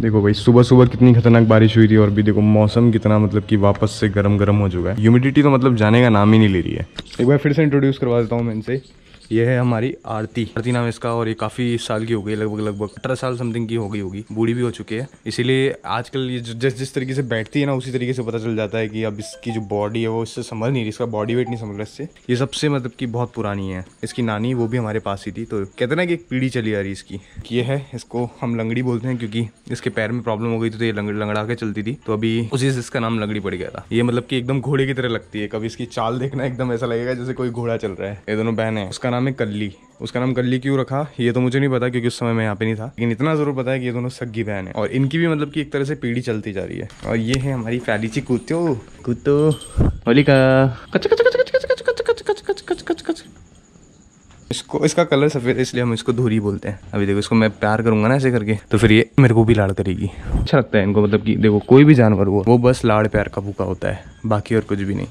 देखो भाई सुबह सुबह कितनी खतरनाक बारिश हुई थी और भी देखो मौसम कितना मतलब कि वापस से गरम गरम हो चुका है। ह्यूमिडिटी तो मतलब जाने का नाम ही नहीं ले रही है। एक बार फिर से इंट्रोड्यूस करवा देता हूँ मैं इनसे। ये है हमारी आरती नाम इसका और ये काफ़ी साल की हो गई, लगभग 18 साल समथिंग की हो गई होगी, बूढ़ी भी हो चुकी है। इसीलिए आजकल ये जिस तरीके से बैठती है ना उसी तरीके से पता चल जाता है कि अब इसकी जो बॉडी है वो इससे समझ नहीं रही, इसका बॉडी वेट नहीं समझ रहा इससे। ये सबसे मतलब कि बहुत पुरानी है। इसकी नानी वो भी हमारे पास ही थी, तो कहते ना कि एक पीढ़ी चली आ रही इसकी। ये है, इसको हम लंगड़ी बोलते हैं क्योंकि इसके पैर में प्रॉब्लम हो गई थी तो ये लंगड़ा के चलती थी, तो अभी उसी से इसका नाम लंगड़ी पड़ गया था। ये मतलब कि एकदम घोड़े की तरह लगती है, कभी इसकी चाल देखना एकदम ऐसा लगेगा जैसे कोई घोड़ा चल रहा है। ये दोनों बहन है। उसका नाम है कल्ली। उसका नाम कल्ली क्यों रखा ये तो मुझे नहीं पता क्योंकि उस समय मैं यहाँ पे नहीं था, लेकिन इतना जरूर पता है कि ये दोनों सग्गी बहन है और इनकी भी मतलब कि एक तरह से पीढ़ी चलती जा रही है। और ये है हमारी फैलीची कुत्तो होलिका। इसका कलर सफेद है इसलिए हम इसको धूरी बोलते हैं। अभी देखो इसको मैं प्यार करूंगा ना ऐसे करके तो फिर ये मेरे को भी लाड़ करेगी। अच्छा लगता है इनको, मतलब कि देखो कोई भी जानवर हो वो बस लाड़ प्यार का भूखा होता है, बाकी और कुछ भी नहीं।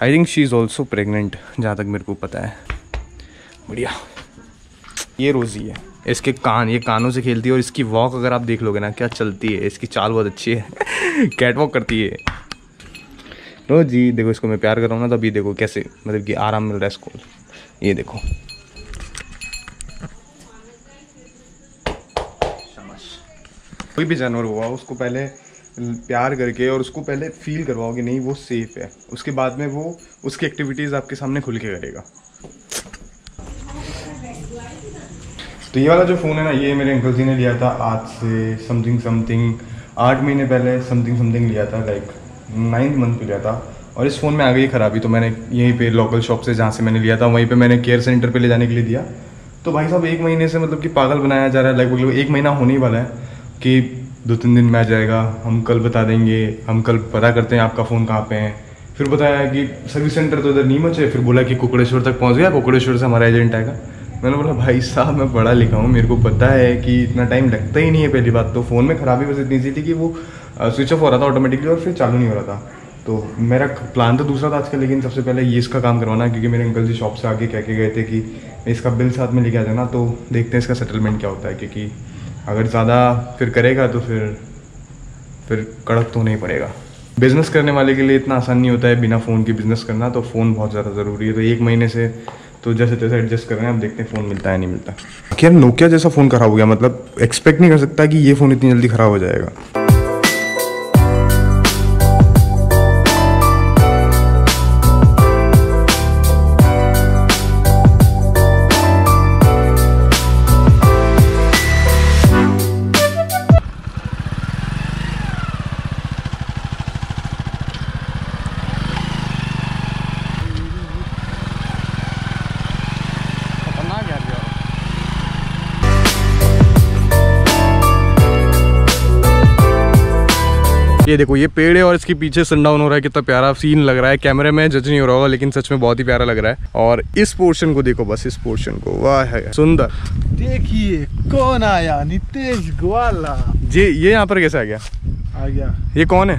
I think she is also pregnant जहाँ तक मेरे को पता है। बढ़िया। ये रोजी है, इसके कान, ये कानों से खेलती है और इसकी वॉक अगर आप देख लोगे ना क्या चलती है, इसकी चाल बहुत अच्छी है। कैट वॉक करती है रोजी। देखो इसको मैं प्यार कर रहा हूँ ना तो अभी देखो कैसे मतलब कि आराम मिल रहा है इसको। ये देखो कोई भी जानवर हुआ उसको पहले प्यार करके और उसको पहले फील करवाओ कि नहीं वो सेफ है, उसके बाद में वो उसकी एक्टिविटीज़ आपके सामने खुल के करेगा। तो ये वाला जो फ़ोन है ना ये मेरे अंकल जी ने लिया था आज से समथिंग 8 महीने पहले समथिंग लिया था, लाइक 9th मंथ पे लिया था। और इस फ़ोन में आ गई खराबी तो मैंने यहीं पे लोकल शॉप से जहाँ से मैंने लिया था वहीं पे मैंने केयर सेंटर पे ले जाने के लिए दिया। तो भाई साहब 1 महीने से मतलब कि पागल बनाया जा रहा है, लगभग 1 महीना होने ही वाला है कि 2-3 दिन में आ जाएगा, हम कल बता देंगे, हम कल पता करते हैं आपका फ़ोन कहाँ पे है। फिर बताया कि सर्विस सेंटर तो इधर नीमच है, फिर बोला कि कुकड़ेश्वर तक पहुँच गया, कुकड़ेश्वर से हमारा एजेंट आएगा। मैंने बोला भाई साहब मैं पढ़ा लिखा हूँ, मेरे को पता है कि इतना टाइम लगता ही नहीं है। पहली बात तो फ़ोन में ख़राबी बस इतनी सी थी कि वो स्विच ऑफ हो रहा था ऑटोमेटिकली और फिर चालू नहीं हो रहा था। तो मेरा प्लान तो दूसरा था आज का, लेकिन सबसे पहले ये इसका काम करवाना क्योंकि मेरे अंकल जी शॉप से आके कह के गए थे कि इसका बिल साथ में लेके आ जाना। तो देखते हैं इसका सेटलमेंट क्या होता है, क्योंकि अगर ज़्यादा फिर करेगा तो फिर कड़क तो नहीं पड़ेगा। बिज़नेस करने वाले के लिए इतना आसान नहीं होता है बिना फ़ोन के बिज़नेस करना, तो फ़ोन बहुत ज़्यादा ज़रूरी है। तो 1 महीने से तो जैसे तैसे एडजस्ट कर रहे हैं, अब देखते हैं फ़ोन मिलता है नहीं मिलता। यार नोकिया जैसा फ़ोन ख़राब हो गया, मतलब एक्सपेक्ट नहीं कर सकता कि ये फ़ोन इतनी जल्दी ख़राब हो जाएगा। ये देखो ये पेड़ है और इसके पीछे सनडाउन हो रहा है, कितना प्यारा सीन लग रहा है। कैमरे में जज नहीं हो रहा होगा लेकिन सच में बहुत ही प्यारा लग रहा है। और इस पोर्शन को देखो, बस इस पोर्शन को, वाह है सुंदर। देखिए कौन आया, नितेश ग्वाला जी। ये यहाँ पर कैसे आ गया? ये कौन है?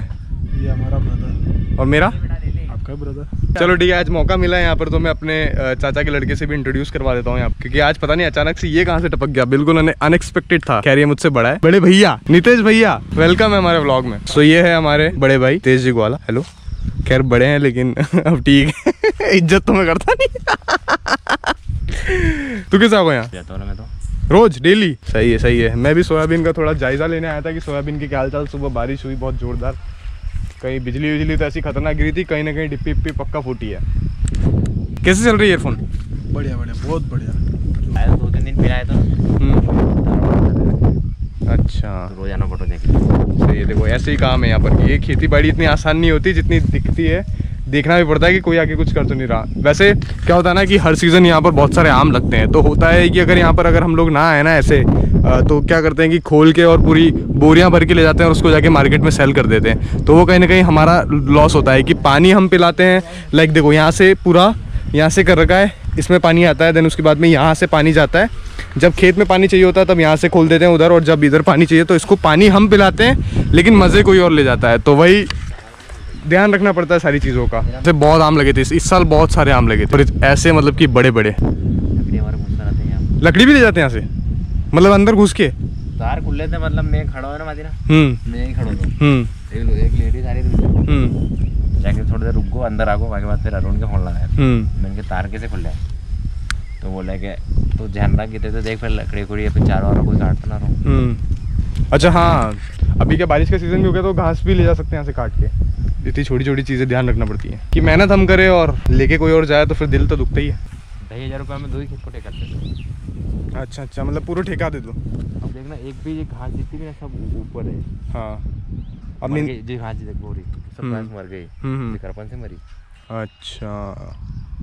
ये हमारा ब्रदर। और मेरा आपका ब्रदर। चलो ठीक है, आज मौका मिला है यहाँ पर तो मैं अपने चाचा के लड़के से भी इंट्रोड्यूस करवा देता हूँ यहाँ, क्योंकि आज पता नहीं अचानक से ये कहाँ से टपक गया, बिल्कुल अनएक्सपेक्टेड था। खैर ये मुझसे बड़ा है, बड़े भैया नितेश भैया, वेलकम है हमारे व्लॉग में। सो ये है हमारे बड़े भाई तेज जी ग्वाला। हेलो। खैर बड़े हैं लेकिन अब ठीक है। इज्जत तो मैं करता नहीं। तू किस आओ यहाँ? रोज डेली? सही है। मैं भी सोयाबीन का थोड़ा जायजा लेने आया था कि सोयाबीन की क्या हाल चाल। सुबह बारिश हुई बहुत जोरदार, कहीं बिजली तो ऐसी खतरनाक गिरी थी, कहीं ना कहीं डिप्पी पक्का फूटी है। कैसे चल रही है ईयरफोन? बढ़िया बहुत बढ़िया। 2-3 दिन फिर आए तो अच्छा रोजाना फोटो देखिए। सही है। देखो ऐसे ही काम है यहाँ पर, ये खेती बाड़ी इतनी आसान नहीं होती जितनी दिखती है। देखना भी पड़ता है कि कोई आके कुछ कर तो नहीं रहा। वैसे क्या होता है ना कि हर सीज़न यहाँ पर बहुत सारे आम लगते हैं, तो होता है कि अगर यहाँ पर अगर हम लोग ना आए ना ऐसे तो क्या करते हैं कि खोल के और पूरी बोरियां भर के ले जाते हैं और उसको जाके मार्केट में सेल कर देते हैं। तो वो कहीं ना कहीं हमारा लॉस होता है कि पानी हम पिलाते हैं। लाइक देखो यहाँ से पूरा यहाँ से कर रखा है, इसमें पानी आता है, देन उसके बाद में यहाँ से पानी जाता है। जब खेत में पानी चाहिए होता है तब यहाँ से खोल देते हैं उधर, और जब इधर पानी चाहिए तो इसको पानी हम पिलाते हैं, लेकिन मज़े कोई और ले जाता है। तो वही ध्यान रखना पड़ता है सारी चीज़ों का। जैसे बहुत आम लगे थे इस साल, बहुत सारे आम लगे थे, पर ऐसे मतलब कि बड़े बड़े। लकड़ी भी ले जाते हैं यहाँ से, मतलब अंदर घुस के? तार खुले थे, मतलब मैं खड़ा हुआ ना मादी ना, मैं यहीं खड़ा था, एक लेडीज आ रही थी, जाके थोड़ी देर रुक गो, अंदर आ गो, उसके बाद फिर अरुण के फोन लगाया, मैंने कहा तार कैसे खुल रहा है, तो बोला कि तो ध्यान रख गिरते तो देख फिर लकड़ी खुड़ी या फिर चारों और कोई काटता ना रहो। अच्छा हाँ, अभी क्या बारिश का सीजन भी हो गया तो घास भी ले जा सकते हैं यहाँ से काट के। इतनी छोटी छोटी चीज़ें ध्यान रखना पड़ती है कि मेहनत हम करें और लेके कोई और जाए तो फिर दिल तो दुखता ही है। 2,000 रुपये में 2 ही खेत को ठेका देते। अच्छा अच्छा, मतलब पूरा ठेका दे दो। अब देखना एक भी घास जितनी भी ना सब ऊपर है। हाँ अब नहीं जी, घास देख बोरी सब घास मर गई, करपन से मरी। अच्छा,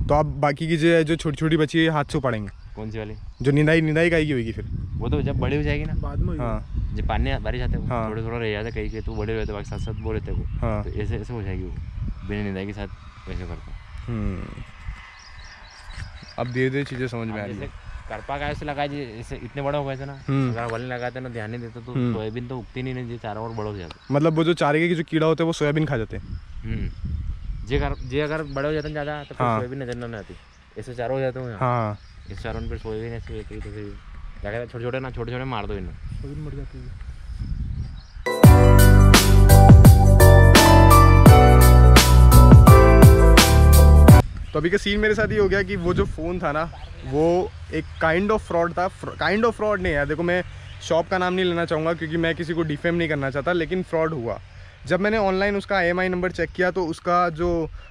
तो आप बाकी की जो छोटी छोटी बची है हाथ से उपाड़ेंगे? कौन सी वाली? जो निंदाई का ही होगी फिर वो तो जब बड़ी हो जाएगी ना बाद में। हाँ, जब पानी बारिश आते हैं हाँ, थोड़े थोड़ा रह जाते कहीं के, तो बड़े रहते बाकी साथ साथ वो रहते वो। हाँ, तो ऐसे ऐसे हो जाएगी वो बिना निंदाई के साथ वैसे करता। अब धीरे धीरे चीज़ें समझ में आ रही जैसे है। करपा का ऐसे लगाए जैसे इतने बड़े हो गए थे ना, अगर वल लगाते ना ध्यान नहीं देते तो सोयाबीन तो उगती नहीं, चारों और बड़े हो जाते। मतलब वो जो चारे के जो कीड़ा होते हैं वो सोयाबीन खा जाते हैं। जे अगर बड़े हो जाते हैं ज़्यादा तो फिर सोयाबीन नजर नहीं आती, ऐसे चारों हो जाते हैं। हाँ, इस चारों में फिर सोयाबीन ऐसे होती है, तो फिर क्या कहते हैं छोटे छोटे मार दो इन्हें, सोयाबीन मर जाती है। तो अभी का सीन मेरे साथ ये हो गया कि वो जो फ़ोन था ना वो एक काइंड ऑफ फ्रॉड था। काइंड ऑफ फ्रॉड नहीं है, देखो मैं शॉप का नाम नहीं लेना चाहूँगा क्योंकि मैं किसी को डिफेम नहीं करना चाहता, लेकिन फ्रॉड हुआ। जब मैंने ऑनलाइन उसका IMI नंबर चेक किया तो उसका जो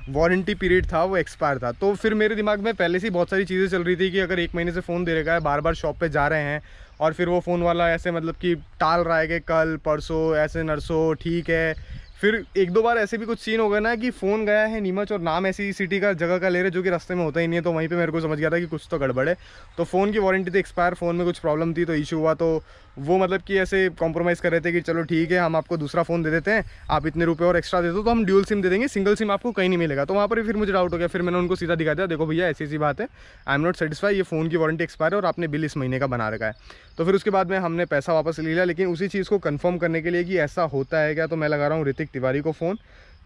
वारंटी पीरियड था वो एक्सपायर था। तो फिर मेरे दिमाग में पहले से ही बहुत सारी चीज़ें चल रही थी कि अगर 1 महीने से फ़ोन दे रखा है, बार बार शॉप पे जा रहे हैं और फिर वो फ़ोन वाला ऐसे मतलब कि टाल रहा है कि कल परसों ऐसे नरसों ठीक है। फिर 1-2 बार ऐसे भी कुछ सीन हो गया ना कि फ़ोन गया है नीमच और नाम ऐसी सिटी का जगह का ले रहे जो कि रास्ते में होता ही नहीं है, तो वहीं पे मेरे को समझ गया था कि कुछ तो गड़बड़ है। तो फ़ोन की वारंटी थी एक्सपायर, फ़ोन में कुछ प्रॉब्लम थी तो इशू हुआ। तो वो मतलब कि ऐसे कॉम्प्रोमाइज़ कर रहे थे कि चलो ठीक है हम आपको दूसरा फ़ोन दे देते हैं, आप इतने रुपये और एक्स्ट्रा दे दो तो हम ड्यूल सिम दे देंगे, सिंगल सिम आपको कहीं नहीं मिलेगा। तो वहाँ पर फिर मुझे डाउट हो गया। फिर मैंने उनको सीधा दिखा दिया, देखो भैया ऐसी बात है, आई एम नॉट सेटिस्फाई, ये फ़ोन की वारंटी एक्सपायर है और आपने बिल इस महीने का बना रखा है। तो फिर उसके बाद में हमने पैसा वापस ले लिया, लेकिन उसी चीज़ को कंफर्म करने के लिए कि ऐसा होता है क्या, तो मैं लगा रहा हूँ ऋतिक तिवारी को फ़ोन,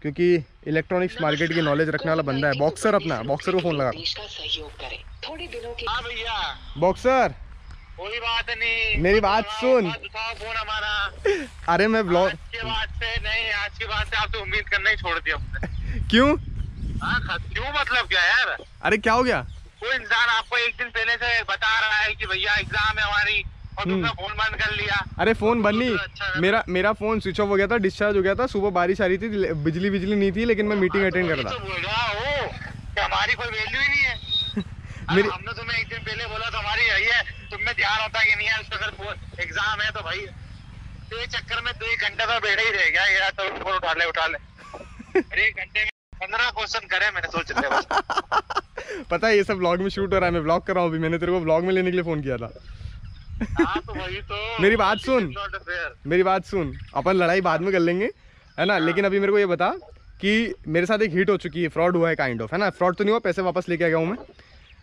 क्योंकि इलेक्ट्रॉनिक्स मार्केट की नॉलेज रखने वाला बंदा है। बॉक्सर, अपना बॉक्सर को फ़ोन लगा। बॉक्सर, कोई बात नहीं, मेरी बात सुन। फोन हमारा। अरे मैं ब्लॉग आज के बाद से आप तो उम्मीद करना ही छोड़ दिया हमने। क्यों? क्यों मतलब क्या यार? अरे क्या हो गया? कोई इंसान आपको एक दिन पहले से बता रहा है कि भैया एग्जाम है हमारी और तुमने फोन बंद कर लिया। अरे फोन बंद नहीं, मेरा फोन स्विच ऑफ हो गया था, डिस्चार्ज हो गया था। सुबह बारिश आ रही थी, बिजली नहीं थी, लेकिन मैं मीटिंग अटेंड कर रहा था। बोल रहा हो कि हमारी कोई वैल्यू ही नहीं है। हमने तुम्हें एक दिन पहले बोला तो हमारी यही है, तुम्हें ध्यान होता कि नहीं है उसका, अगर एग्जाम है तो भाई तो चक्कर में 2 घंटे तो बैठे ही रह गया यार। तो फोन उठा ले। अरे 1 घंटे में 15 क्वेश्चन करे मैंने, सोच लिया। पता है ये सब व्लॉग में शूट हो रहा है, मैं व्लॉग कर रहा हूँ अभी। मैंने तेरे को व्लॉग में लेने के लिए फोन किया था। तो वही तो मेरी बात सुन, अपन लड़ाई बाद में कर लेंगे, है ना। लेकिन अभी मेरे को ये बता कि मेरे साथ एक हिट हो चुकी है, फ्रॉड हुआ है काइंड ऑफ, है ना। फ्रॉड तो नहीं हुआ, पैसे वापस लेके आ गया हूँ मैं।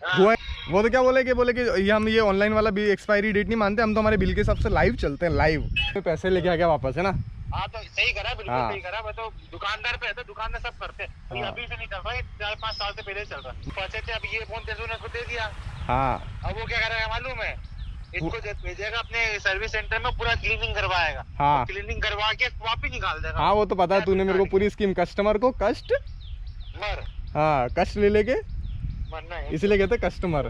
हुआ है वो तो क्या बोले कि ये हम ये ऑनलाइन वाला भी एक्सपायरी डेट नहीं मानते, हम तो हमारे बिल के हिसाब से लाइव चलते हैं, लाइव पैसे लेके आ गया वापस, है ना। हाँ तो सही करा, बिल्कुल सही करा। मैं तो दुकानदार पे है तो दुकानदार सब करते हैं। अभी से नहीं कर रहा है, 4-5 साल से पहले चल रहा है। पहुंचे थे, अब ये फोन तेजू ने खुद दे दिया। हाँ, अब वो क्या करेगा मालूम है, इसको भेजेगा अपने सर्विस सेंटर में, पूरा क्लीनिंग करवाएगा। हाँ, क्लीनिंग करवा के वापिस निकाल देगा। हाँ वो तो पता है, तूने मेरे को पूरी स्कीम, कस्टमर को कष्ट हाँ कष्ट ले लेके मरना है, इसलिए कहते कस्टमर।